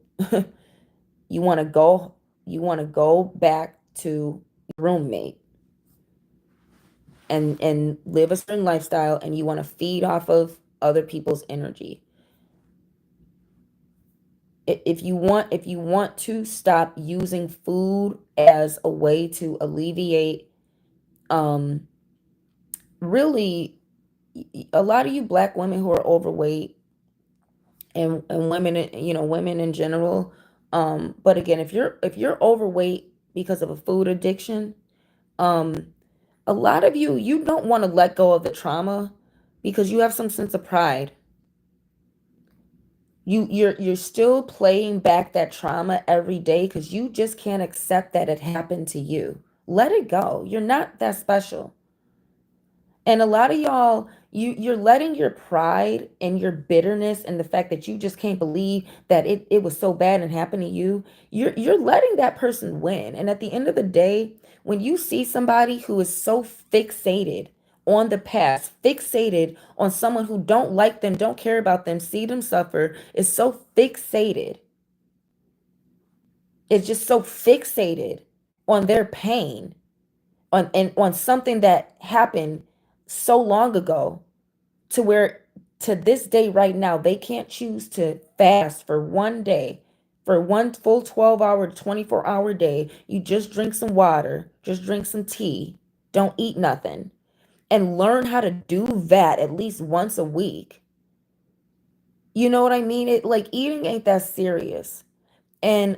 Speaker 1: you want to go back to your roommate and live a certain lifestyle, and you want to feed off of other people's energy. If you want to stop using food as a way to alleviate, um really, a lot of you Black women who are overweight, and women, women in general, but again, if you're overweight because of a food addiction, um a lot of you don't want to let go of the trauma because you have some sense of pride. You're still playing back that trauma every day because you just can't accept that it happened to you. Let it go. You're not that special. And a lot of y'all, you're letting your pride and your bitterness and the fact that you just can't believe that it was so bad and happened to you, you're letting that person win. And at the end of the day, when you see somebody who is so fixated on the past, fixated on someone who don't like them, don't care about them, see them suffer, is so fixated, it's just so fixated on their pain, on something that happened so long ago, to where to this day right now they can't choose to fast for 1 day, for one full 12-hour 24-hour day. You just drink some water, just drink some tea, don't eat nothing, and learn how to do that at least once a week. You know what I mean? It, like, eating ain't that serious. And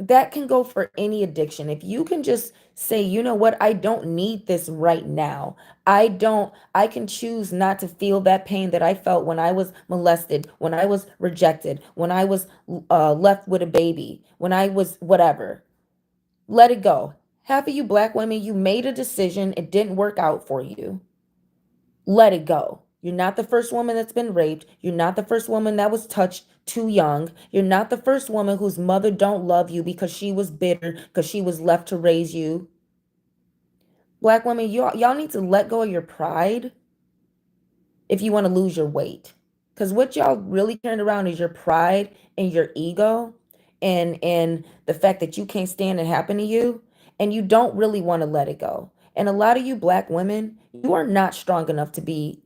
Speaker 1: that can go for any addiction. If you can just say, you know what, I don't need this right now. I can choose not to feel that pain that I felt when I was molested, when I was rejected, when I was left with a baby, when I was whatever. Let it go. Half of you black women, you made a decision, it didn't work out for you. Let it go. You're not the first woman that's been raped. You're not the first woman that was touched too young. You're not the first woman whose mother don't love you because she was bitter because she was left to raise you. Black women, y'all need to let go of your pride if you want to lose your weight. Because what y'all really turned around is your pride and your ego and the fact that you can't stand it happen to you and you don't really want to let it go. And a lot of you black women, you are not strong enough to be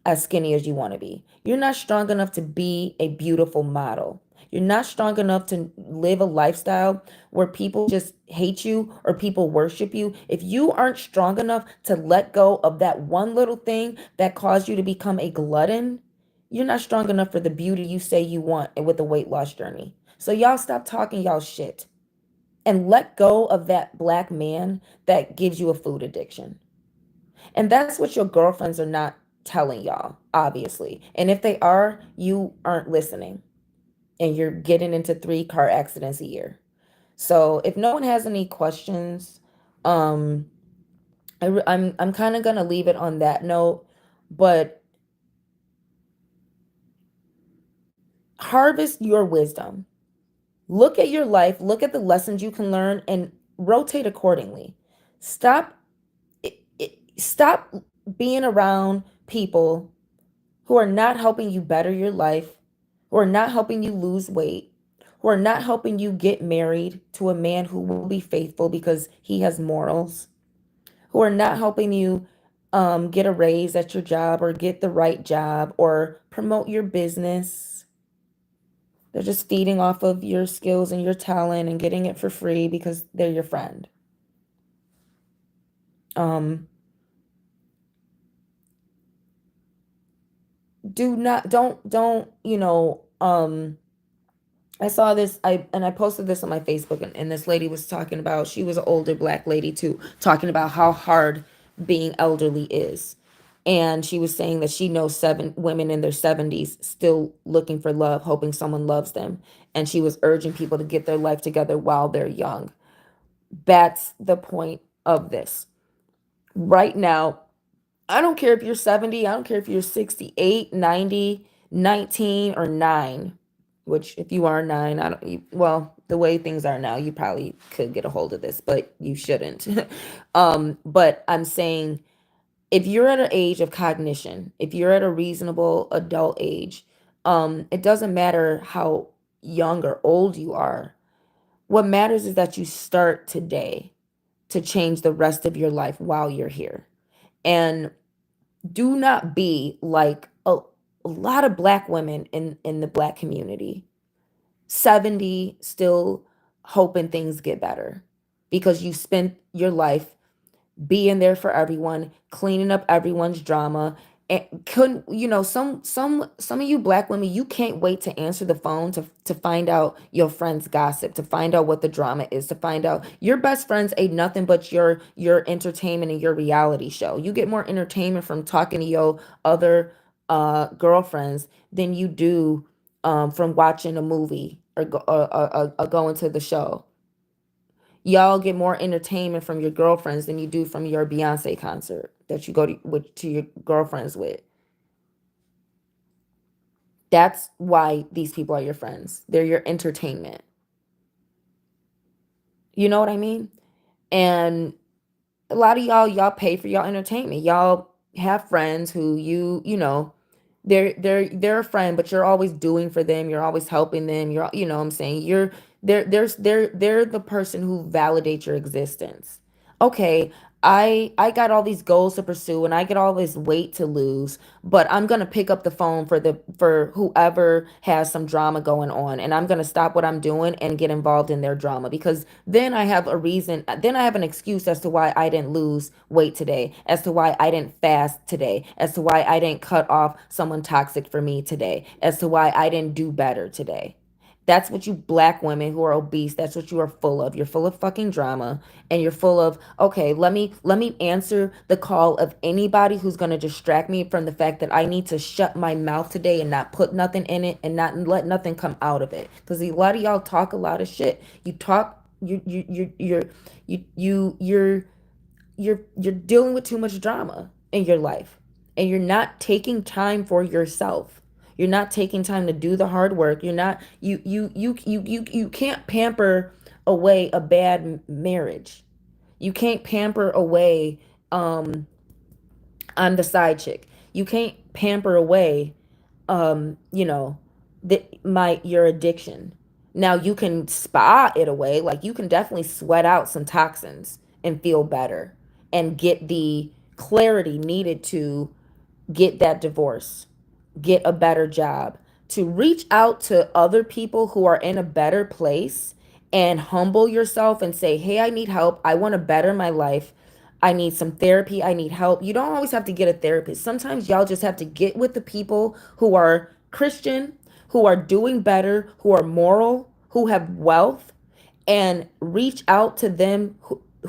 Speaker 1: as skinny as you want to be. You're not strong enough to be a beautiful model. You're not strong enough to live a lifestyle where people just hate you or people worship you. If you aren't strong enough to let go of that one little thing that caused you to become a glutton, you're not strong enough for the beauty you say you want and with the weight loss journey. So y'all stop talking y'all shit and let go of that black man that gives you a food addiction. And that's what your girlfriends are not telling y'all, obviously. And if they are, you aren't listening and you're getting into 3 car accidents a year. So if no one has any questions, um, I'm kind of gonna leave it on that note. But harvest your wisdom. Look at your life. Look at the lessons you can learn and rotate accordingly. Stop. Stop being around people who are not helping you better your life, who are not helping you lose weight, who are not helping you get married to a man who will be faithful because he has morals, who are not helping you get a raise at your job or get the right job or promote your business. They're just feeding off of your skills and your talent and getting it for free because they're your friend. Um, do not, don't, I saw this, I posted this on my Facebook, and this lady was talking about, she was an older black lady too, talking about how hard being elderly is. And she was saying that she knows 7 women in their 70s still looking for love, hoping someone loves them. And she was urging people to get their life together while they're young. That's the point of this. Right now, I don't care if you're 70, I don't care if you're 68, 90, 19, or 9, which if you are 9, I don't, well, the way things are now, you probably could get a hold of this, but you shouldn't. But I'm saying if you're at an age of cognition, if you're at a reasonable adult age, it doesn't matter how young or old you are. What matters is that you start today to change the rest of your life while you're here. And do not be like a lot of black women in the black community, 70, still hoping things get better because you spent your life being there for everyone, cleaning up everyone's drama. And couldn't, some of you black women, you can't wait to answer the phone to find out your friends gossip, to find out what the drama is, to find out your best friends ain't nothing but your entertainment and your reality show. You get more entertainment from talking to your other girlfriends than you do from watching a movie or going to the show. Y'all get more entertainment from your girlfriends than you do from your Beyonce concert that you go to your girlfriends with. That's why these people are your friends. They're your entertainment. You know what I mean? And a lot of y'all pay for y'all entertainment. Y'all have friends who they're a friend, but you're always doing for them, you're always helping them, what I'm saying, they're the person who validates your existence. Okay, I got all these goals to pursue and I get all this weight to lose, but I'm gonna pick up the phone for whoever has some drama going on, and I'm gonna stop what I'm doing and get involved in their drama because then I have a reason, then I have an excuse as to why I didn't lose weight today, as to why I didn't fast today, as to why I didn't cut off someone toxic for me today, as to why I didn't do better today. That's what you black women who are obese, that's what you are full of. You're full of fucking drama, and you're full of, okay, let me answer the call of anybody who's going to distract me from the fact that I need to shut my mouth today and not put nothing in it and not let nothing come out of it. Cuz a lot of y'all talk a lot of shit. You talk you're dealing with too much drama in your life, and you're not taking time for yourself. You're not taking time to do the hard work. You're not you can't pamper away a bad marriage. You can't pamper away I'm the side chick. You can't pamper away you know, your addiction. Now you can spa it away, like you can definitely sweat out some toxins and feel better and get the clarity needed to get that divorce, get a better job, to reach out to other people who are in a better place and humble yourself and say, hey, I need help. I want to better my life. I need some therapy. I need help. You don't always have to get a therapist. Sometimes y'all just have to get with the people who are Christian, who are doing better, who are moral, who have wealth, and reach out to them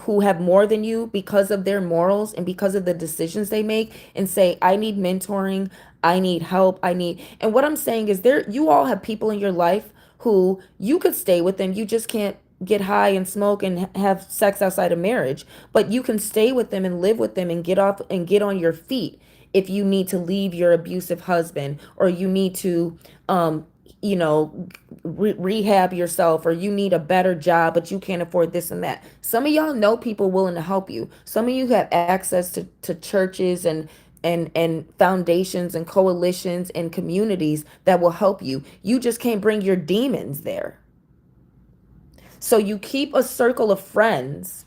Speaker 1: who have more than you because of their morals and because of the decisions they make, and say, I need mentoring, I need help, I need. And what I'm saying is, there you all have people in your life who you could stay with them, you just can't get high and smoke and have sex outside of marriage, but you can stay with them and live with them and get off and get on your feet if you need to leave your abusive husband, or you need to you know, rehab yourself, or you need a better job but you can't afford this and that. Some of y'all know people willing to help you. Some of you have access to churches and foundations and coalitions and communities that will help you. You just can't bring your demons there. So you keep a circle of friends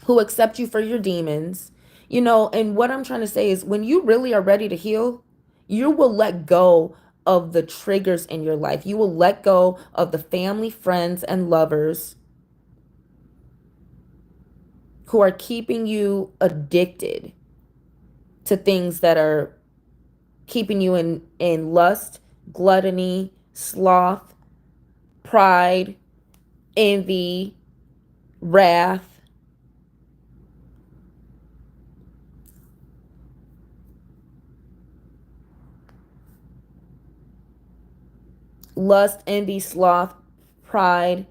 Speaker 1: who accept you for your demons. And what I'm trying to say is, when you really are ready to heal, you will let go of the triggers in your life. You will let go of the family, friends, and lovers who are keeping you addicted to things that are keeping you in lust, gluttony, sloth, pride, envy, wrath. Lust, envy, sloth, pride,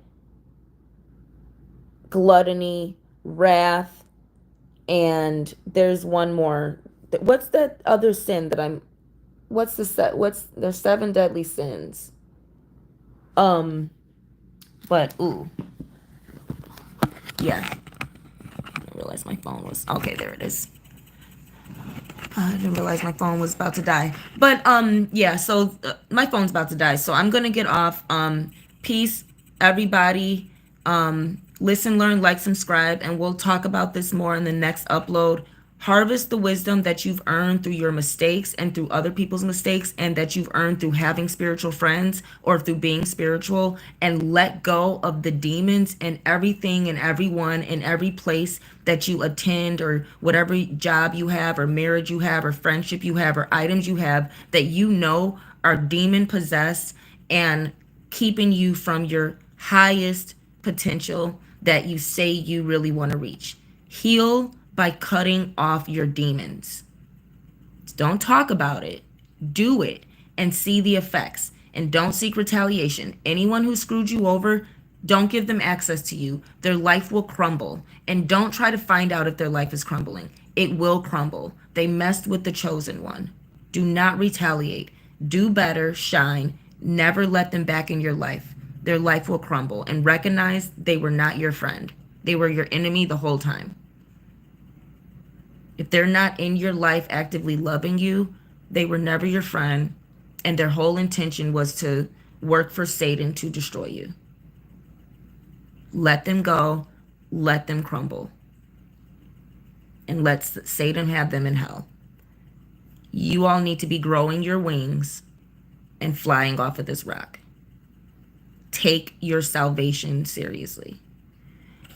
Speaker 1: gluttony, wrath, and there's one more. What's that other sin that I'm? What's the seven deadly sins? Um, but ooh, yeah. I didn't realize my phone was okay. There it is. I didn't realize my phone was about to die. But yeah, so my phone's about to die. So I'm gonna get off. Peace, everybody. Listen, learn, like, subscribe, and we'll talk about this more in the next upload. Harvest the wisdom that you've earned through your mistakes and through other people's mistakes, and that you've earned through having spiritual friends or through being spiritual, and let go of the demons and everything and everyone in every place that you attend, or whatever job you have, or marriage you have, or friendship you have, or items you have that are demon possessed and keeping you from your highest potential that you say you really want to reach. Heal by cutting off your demons. Don't talk about it. Do it and see the effects. And don't seek retaliation. Anyone who screwed you over, don't give them access to you. Their life will crumble. And don't try to find out if their life is crumbling. It will crumble. They messed with the chosen one. Do not retaliate. Do better, shine. Never let them back in your life. Their life will crumble. And recognize they were not your friend. They were your enemy the whole time. If they're not in your life actively loving you, they were never your friend, and their whole intention was to work for Satan to destroy you. Let them go, let them crumble, and let Satan have them in hell. You all need to be growing your wings and flying off of this rock. Take your salvation seriously.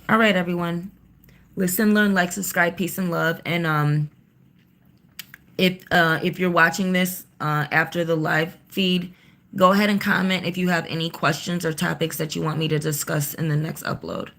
Speaker 1: All right, everyone. Listen, learn, like, subscribe, peace and love. And if you're watching this after the live feed, Go ahead and comment if you have any questions or topics that you want me to discuss in the next upload.